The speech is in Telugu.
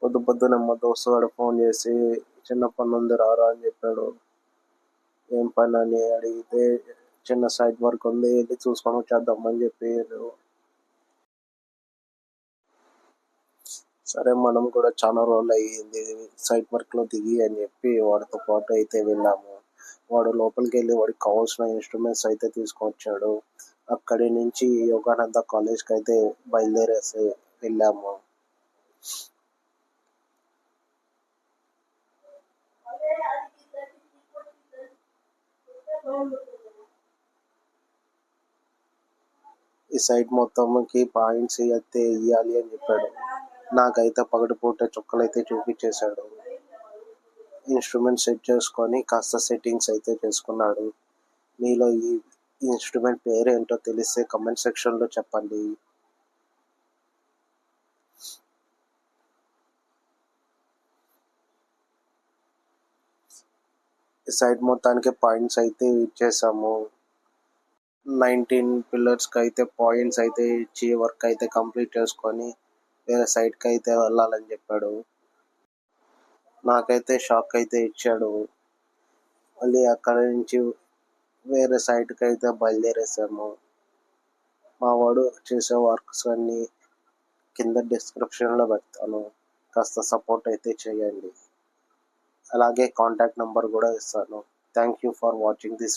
పొద్దున్నే మా దోస్తు గాడు ఫోన్ చేసి చిన్న పని ఉంది రారా అని చెప్పాడు. ఏం పని అని అడిగితే చిన్న సైట్ వర్క్ ఉంది వెళ్ళి చూసుకొని వచ్చేద్దాం అని చెప్పారు. సరే మనం కూడా చాలా రోజులు అయ్యింది సైట్ వర్క్ లో దిగి అని చెప్పి వాడితో పాటు అయితే వెళ్ళాము. వాడు లోపలికి వెళ్ళి వాడికి కావాల్సిన ఇన్స్ట్రుమెంట్స్ అయితే తీసుకొచ్చాడు. అక్కడి నుంచి యోగానంద కాలేజ్కి అయితే బయలుదేరేసి వెళ్ళాము. ఈ సైట్ మొత్తంకి పాయింట్స్ అయితే ఇవ్వాలి అని చెప్పాడు. నాకైతే పగటిపూట చుక్కలైతే చూపించేశాడు. ఇన్స్ట్రుమెంట్ సెట్ చేసుకొని కాస్త సెట్టింగ్స్ అయితే చేసుకున్నాడు. మీలో ఈ ఇన్స్ట్రుమెంట్ పేరేంటో తెలిస్తే కమెంట్ సెక్షన్లో చెప్పండి. ఈ సైట్ మొత్తానికి పాయింట్స్ అయితే ఇచ్చేసాము. 19 పిల్లర్స్కి అయితే పాయింట్స్ అయితే ఇచ్చి వర్క్ అయితే కంప్లీట్ చేసుకొని వేరే సైట్కి అయితే వెళ్ళాలని చెప్పాడు. నాకైతే షాక్ అయితే ఇచ్చాడు. మళ్ళీ అక్కడ నుంచి వేరే సైట్కి అయితే బయలుదేరేసాము. మా వాడు చేసే వర్క్స్ అన్నీ కింద డిస్క్రిప్షన్లో పెడతాను, కాస్త సపోర్ట్ అయితే చేయండి. అలాగే కాంటాక్ట్ నెంబర్ కూడా ఇస్తాను. Thank you for watching this.